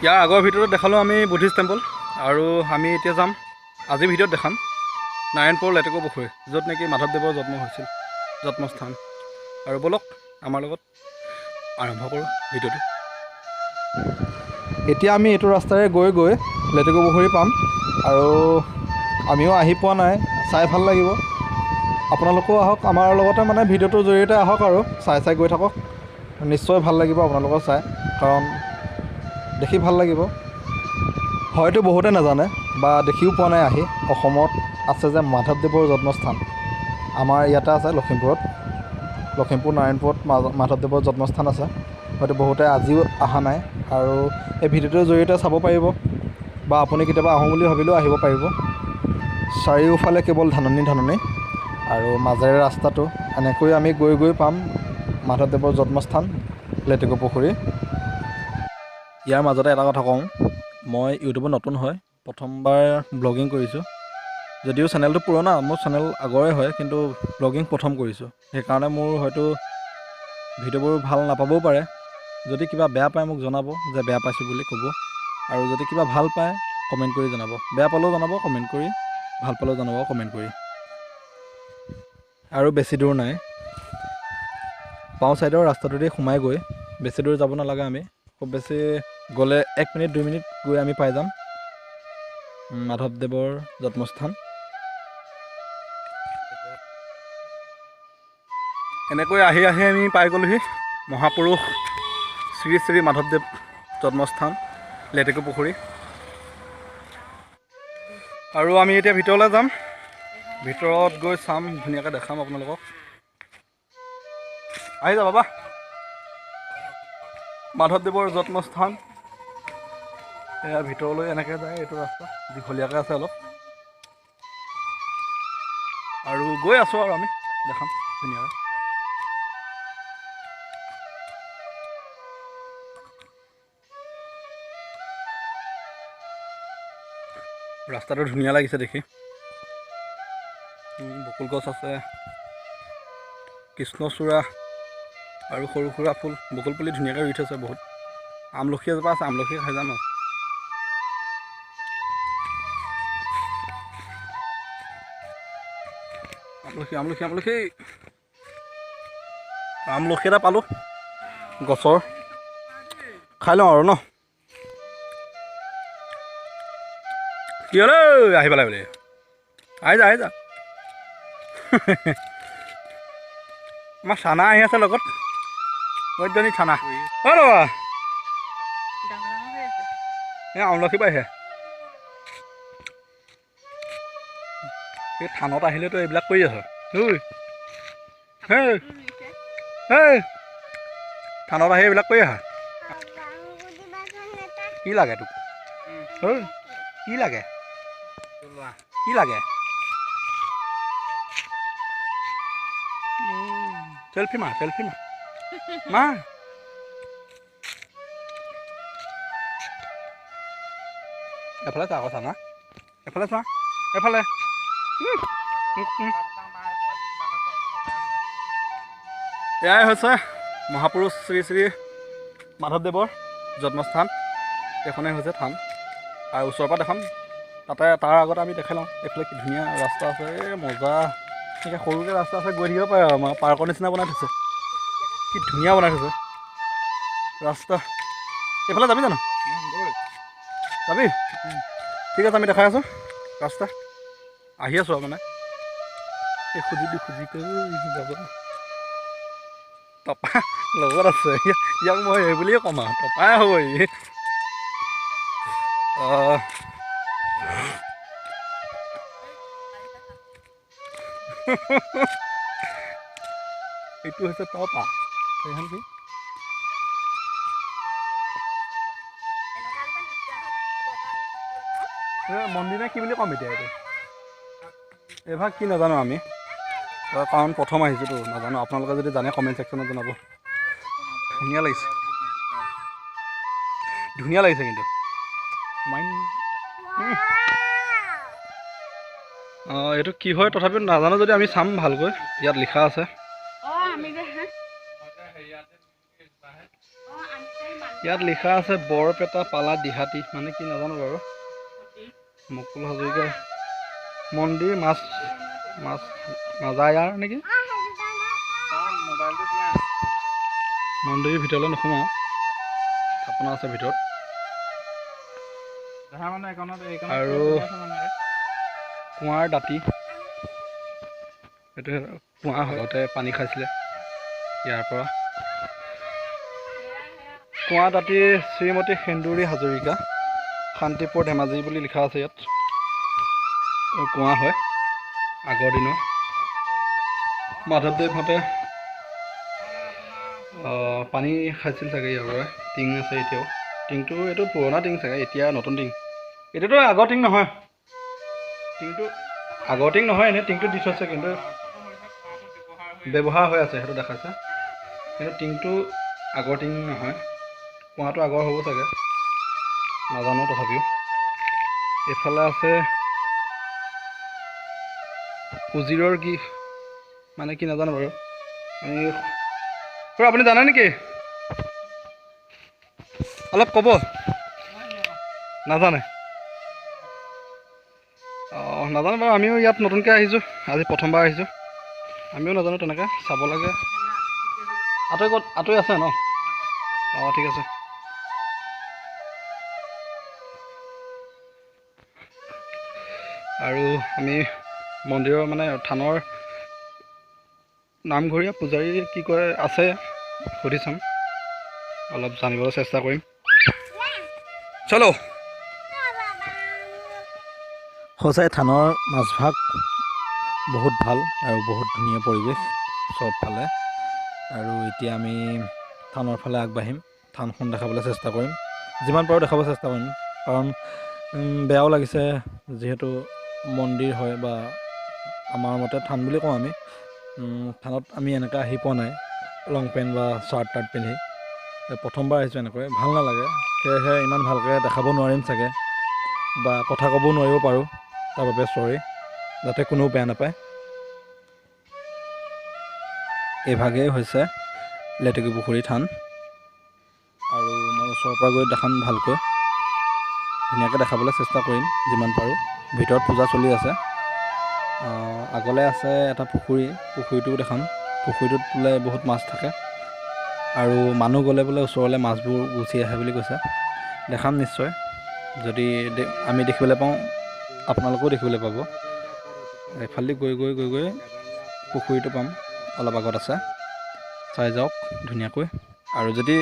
ইয়াৰ আগৰ ভিডিঅ'ত দেখালোঁ আমি বুদ্ধিষ্ট টেম্পল আৰু আমি এতিয়া যাম আজিৰ ভিডিঅ'ত দেখাম নাৰায়ণপুৰ লেটেকু পুখুৰী য'ত নেকি মাধৱদেৱৰ জন্ম হৈছিল জন্মস্থান আৰু বলক আমাৰ লগত আৰম্ভ কৰোঁ ভিডিঅ'টো। এতিয়া আমি এইটো ৰাস্তাৰে গৈ গৈ লেটেকু পুখুৰী পাম আৰু আমিও আহি পোৱা নাই, চাই ভাল লাগিব। আপোনালোকেও আহক আমাৰ লগতে, মানে ভিডিঅ'টোৰ জৰিয়তে আহক আৰু চাই গৈ থাকক। নিশ্চয় ভাল লাগিব আপোনালোকৰ চাই, কাৰণ দেখি ভাল লাগিব। হয়তো বহুতে নাজানে বা দেখিও পোৱা নাই আহি, অসমত আছে যে মাধৱদেৱৰ জন্মস্থান আমাৰ ইয়াতে আছে লখিমপুৰ নাৰায়ণপুৰত মাধৱদেৱৰ জন্মস্থান আছে। হয়তো বহুতে আজিও অহা নাই আৰু এই ভিডিঅ'টোৰ জৰিয়তে চাব পাৰিব বা আপুনি কেতিয়াবা আহোঁ বুলি ভাবিলেও আহিব পাৰিব। চাৰিওফালে কেৱল ধাননি আৰু মাজেৰে ৰাস্তাটো, এনেকৈ আমি গৈ গৈ পাম মাধৱদেৱৰ জন্মস্থান লেটেকু পুখুৰী। ইয়াৰ মাজতে এটা কথা কওঁ, মই ইউটিউবত নতুন হয়, প্ৰথমবাৰ ব্লগিং কৰিছোঁ। যদিও চেনেলটো পুৰণা, মোৰ চেনেল আগৰে হয়, কিন্তু ব্লগিং প্ৰথম কৰিছোঁ। সেইকাৰণে মোৰ হয়তো ভিডিঅ'বোৰ ভাল নাপাবও পাৰে। যদি কিবা বেয়া পায় মোক জনাব যে বেয়া পাইছোঁ বুলি ক'ব, আৰু যদি কিবা ভাল পায় কমেণ্ট কৰি জনাব। বেয়া পালেও জনাব কমেণ্ট কৰি, ভাল পালেও জনাব কমেণ্ট কৰি। আৰু বেছি দূৰ নাই, বাওঁ ছাইডৰ ৰাস্তাটোদি সোমাই গৈ বেছি দূৰ যাব নালাগে। আমি খুব বেছি গ'লে 1 মিনিট 2 মিনিট গৈ আমি পাই যাম মাধৱদেৱৰ জন্মস্থান। এনেকৈ আহি আমি পাই গ'লোহি মহাপুৰুষ শ্ৰী শ্ৰী মাধৱদেৱ জন্মস্থান লেটেকু পুখুৰী। আৰু আমি এতিয়া ভিতৰলৈ যাম, ভিতৰত গৈ চাম, ধুনীয়াকৈ দেখাম আপোনালোকক। আহি যা বাবা, মাধৱদেৱৰ জন্মস্থান। এয়া ভিতৰলৈ এনেকৈ যায়, এইটো ৰাস্তা দীঘলীয়াকৈ আছে অলপ, আৰু গৈ আছোঁ আৰু আমি দেখাম ধুনীয়াকৈ। ৰাস্তাটো ধুনীয়া লাগিছে দেখি, বকুল গছ আছে, কৃষ্ণচূড়া আৰু সৰু সুৰা ফুল, বকুল পুলি ধুনীয়াকৈ ৰুই থৈছে বহুত। আমলখি এজোপা আছে, আমলখি খাই যাম আৰু। আমলখি এটা পালোঁ গছৰ, খাই লওঁ আৰু ন। কি হ'ল আহি পেলাই বোলে, আহি যা আমাৰ চানা আহি আছে লগত, বৈদ্যনী চানা। অ' ৰ'বা, এই আমলখি পাইছে। এই থানত আহিলেতো এইবিলাক কৰি আছ, থানত আহি এইবিলাক কৰি আহা। কি লাগে তোক, কি লাগে, কি লাগে? চেল্ফি মাৰ মাৰ। এফালে চা আকৌ চানা, এফালে চোৱা, এফালে। এয়াই হৈছে মহাপুৰুষ শ্ৰী শ্ৰী মাধৱদেৱৰ জন্মস্থান। এইখনেই হৈছে থান, আৰু ওচৰৰ পৰা দেখাম। তাৰ আগত আমি দেখাই লওঁ, এইফালে কি ধুনীয়া ৰাস্তা আছে, এই মজা। এনেকৈ সৰুকৈ ৰাস্তা আছে, গৈ থাকিব পাৰে আৰু। আমাৰ পাৰ্কৰ নিচিনা বনাই থৈছে, কি ধুনীয়া বনাই থৈছে ৰাস্তা। এইফালে যাবি জানো? যাবি? ঠিক আছে, আমি দেখাই আছোঁ ৰাস্তা, আহি আছোঁ আৰু মানে। এই খুজি যাব, টপা লগত আছে, ইয়াক মই এই বুলিয়ে ক'ম আৰু, টপাই হ'ব ই। এইটো হৈছে টপা, সেইখন কি মন্দিৰ নে কি বুলি ক'ম এতিয়া এইটো, এইভাগ কি নাজানো আমি, কাৰণ প্ৰথম আহিছোঁতো, নাজানো। আপোনালোকে যদি জানে কমেণ্ট ছেকশ্যনত জনাব। ধুনীয়া লাগিছে কিন্তু এইটো কি হয় তথাপিও নাজানো, যদি আমি চাম ভালকৈ। ইয়াত লিখা আছে ইয়াত লিখা আছে বৰপেটা পালা দিহাতী মানে কি নাজানো বাৰু। মুকুল হাজৰিকা মন্দিৰ মাছ নাযায়াৰ নেকি? মন্দিৰ ভিতৰলৈ নোসোমাওঁ, থাপনা আছে ভিতৰত। আৰু কুঁৱাৰ দাঁতি, সেইটো কুঁৱা আগতে পানী খাইছিলে ইয়াৰ পৰা। কুঁৱা দাঁতি শ্ৰীমতী সেন্দুৰী হাজৰিকা, শান্তিপুৰ ধেমাজি বুলি লিখা আছে ইয়াত। কুঁৱা হয় আগৰ দিনৰ। মাধৱদেৱহঁতে পানী খাইছিল চাগে ইয়াৰ পৰা। টিং আছে এতিয়াও। টিংটো এইটো পুৰণা টিং চাগে, এতিয়া নতুন টিং। এতিয়াতো আগৰ টিং নহয়, টিংটো আগৰ টিং নহয়, এনেই টিংটো দি থৈছে কিন্তু ব্যৱহাৰ হৈ আছে সেইটো দেখাইছে। কিন্তু টিংটো আগৰ টিং নহয়, কুঁৱাটো আগৰ হ'ব চাগে, নাজানো তথাপিও। এইফালে আছে উজিৰৰ কি মানে কি নাজানো বাৰু। আপুনি জানে নেকি? অলপ ক'ব। নাজানে? নাজানো বাৰু, আমিও ইয়াত নতুনকৈ আহিছোঁ, আজি প্ৰথমবাৰ আহিছোঁ। আমিও নাজানো তেনেকৈ, চাব লাগে। আঁতৰি আছে ন? ঠিক আছে। আৰু আমি মন্দিৰৰ মানে থানৰ নামঘৰীয়া পূজাৰী কি কয় আছে, সুধি চাম, অলপ জানিবলৈ চেষ্টা কৰিম। চলো। সঁচাই থানৰ মাজভাগ বহুত ভাল আৰু বহুত ধুনীয়া পৰিৱেশ চবফালে। আৰু এতিয়া আমি থানৰ ফালে আগবাঢ়িম, থানখন দেখাবলৈ চেষ্টা কৰিম, যিমান পাৰোঁ দেখাব চেষ্টা কৰিম। কাৰণ বেয়াও লাগিছে, যিহেতু মন্দিৰ হয় বা আমাৰ মতে থান বুলি কওঁ আমি। থানত আমি এনেকৈ আহি পোৱা নাই লং পেণ্ট বা চাৰ্ট তাৰ্ট পিন্ধি। প্ৰথমবাৰ আহিছোঁ এনেকৈ, ভাল নালাগে। সেয়েহে ইমান ভালকৈ দেখাব নোৱাৰিম চাগে, বা কথা ক'ব নোৱাৰিব পাৰোঁ, তাৰ বাবে চৰি, যাতে কোনেও বেয়া নাপায়। এইভাগেই হৈছে লেটেকুপুখুৰী থান। আৰু মই ওচৰৰ পৰা গৈ দেখাম ভালকৈ, ধুনীয়াকৈ দেখাবলৈ চেষ্টা কৰিম যিমান পাৰোঁ। ভিতৰত পূজা চলি আছে। আগলৈ আছে এটা পুখুৰী, পুখুৰীটোও দেখাম। পুখুৰীটোত বোলে বহুত মাছ থাকে, আৰু মানুহ গ'লে বোলে ওচৰলৈ মাছবোৰ গুচি আহে বুলি কৈছে। দেখাম নিশ্চয়, যদি আমি দেখিবলৈ পাওঁ আপোনালোকেও দেখিবলৈ পাব। এইফালেদি গৈ গৈ গৈ গৈ পুখুৰীটো পাম, অলপ আগত আছে, চাই যাওক ধুনীয়াকৈ। আৰু যদি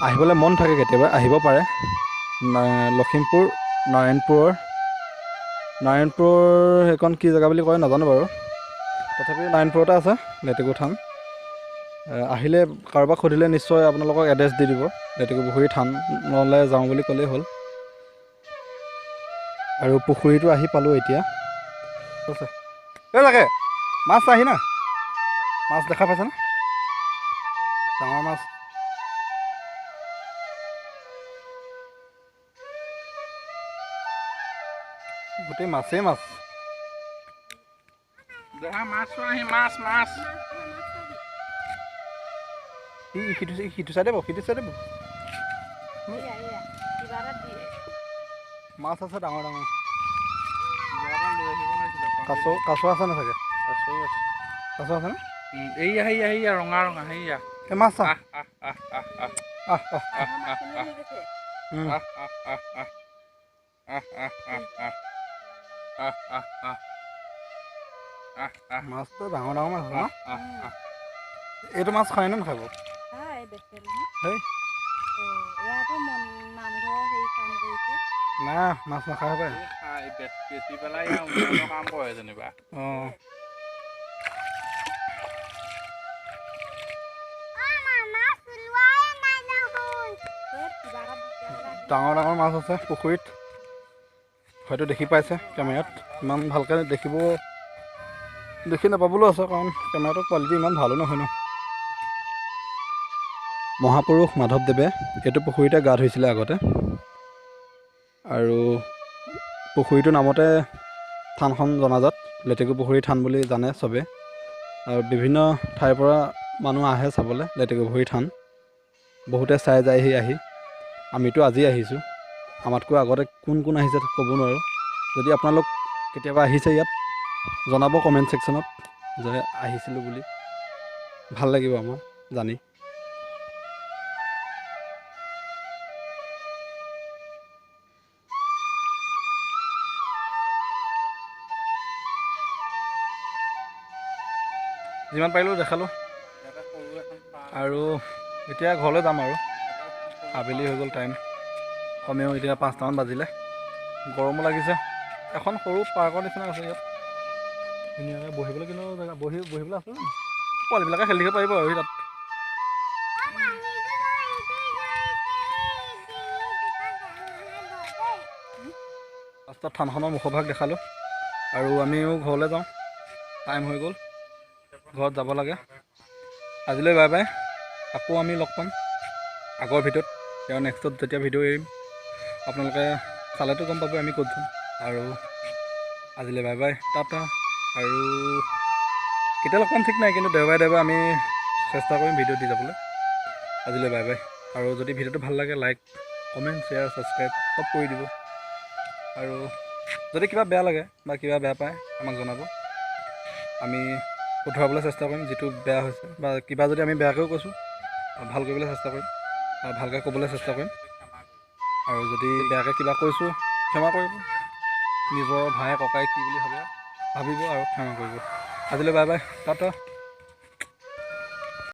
আহিবলৈ মন থাকে কেতিয়াবা আহিব পাৰে। লখিমপুৰ নাৰায়ণপুৰৰ সেইখন কি জেগা বুলি কয় নাজানো বাৰু, তথাপিও নাৰায়ণপুৰতে আছে লেটেকু থান। আহিলে কাৰোবাক সুধিলে নিশ্চয় আপোনালোকক এড্ৰেছ দি দিব, লেটেকুপুখুৰী থানলৈ যাওঁ বুলি ক'লেই হ'ল। আৰু পুখুৰীটো আহি পালোঁ এতিয়া। এই তাকে মাছ আহি না, মাছ দেখা পাইছেনে? ডাঙৰ মাছ। গোটেই মাছেই মাছ। সিটো চাইডে মাছ আছে ডাঙৰ ডাঙৰ। কাছ আছে না চাগে? কাছ আছে নে? এইয়া ৰঙা সেইয়া এই মাছ চা। মাছটো ডাঙৰ ডাঙৰ মাছ আছে ন? এইটো মাছ খায়নে নাখাব? নাই মাছ নাখায় পায়, বেচি পেলাই উন্নয়নৰ কাম কৰে যেনিবা। ডাঙৰ ডাঙৰ মাছ আছে পুখুৰীত, হয়তো দেখি পাইছে কেমেৰাত। ইমান ভালকৈ দেখি নাপাবলৈও আছে, কাৰণ কেমেৰাটোৰ কোৱালিটি ইমান ভালো নহয় ন। মহাপুৰুষ মাধৱদেৱে এইটো পুখুৰীতে গা ধুইছিলে আগতে, আৰু পুখুৰীটোৰ নামতে থানখন জনাজাত, লেটেকুপুখুৰী থান বুলি জানে চবে। আৰু বিভিন্ন ঠাইৰ পৰা মানুহ আহে চাবলৈ লেটেকুপুখুৰী থান। বহুতে চাই যায়হি আহি। আমিতো আজি আহিছোঁ, আমাতকৈ আগতে কোন কোন আহিছে ক'ব নোৱাৰোঁ। যদি আপোনালোক কেতিয়াবা আহিছে ইয়াত জনাব কমেণ্ট ছেকশ্যনত যে আহিছিলোঁ বুলি, ভাল লাগিব আমাৰ জানি। যিমান পাৰিলোঁ দেখালোঁ আৰু এতিয়া ঘৰলৈ যাম আৰু আবেলি হৈ গ'ল টাইম, কমেও এতিয়া 5টামান বাজিলে। গৰমো লাগিছে। এখন সৰু পাৰ্কৰ নিচিনা আছে ইয়াত, ধুনীয়াকৈ বহিবলৈ কিন্তু জেগা বহিবলৈ আছে। পোৱালিবিলাকে খেলি থাকিব পাৰিব আৰু তাত। লাষ্টত থানখনৰ মুখভাগ দেখালোঁ আৰু আমিও ঘৰলৈ যাওঁ, টাইম হৈ গ'ল, ঘৰত যাব লাগে। আজিলৈ বাই বাই। আকৌ আমি লগ পাম আগৰ ভিডিঅ'ত। তেওঁ নেক্সটত যেতিয়া ভিডিঅ' এৰিম আপোনালোকে চালেতো গম পাব আমি ক'ত যাম। আৰু আজিলৈ বাই বাই, টাটা। আৰু কেতিয়া লগ পাম ঠিক নাই, কিন্তু দেওবাৰে দেওবাৰে আমি চেষ্টা কৰিম ভিডিঅ' দি যাবলৈ। আজিলৈ বাই বাই। আৰু যদি ভিডিঅ'টো ভাল লাগে লাইক, কমেণ্ট, শ্বেয়াৰ, ছাবস্ক্ৰাইব চব কৰি দিব। আৰু যদি কিবা বেয়া লাগে বা কিবা বেয়া পায় আমাক জনাব, আমি শুধৰাবলৈ চেষ্টা কৰিম যিটো বেয়া হৈছে, বা কিবা যদি আমি বেয়াকৈও কৈছোঁ ভাল কৰিবলৈ চেষ্টা কৰিম বা ভালকৈ ক'বলৈ চেষ্টা কৰিম। আৰু যদি বেয়াকৈ কিবা কৈছোঁ ক্ষমা কৰিব, নিজৰ ভাই ককাই কি বুলি ভাবিব আৰু ক্ষমা কৰিব। আজিলৈ বাই বাই, টাটা।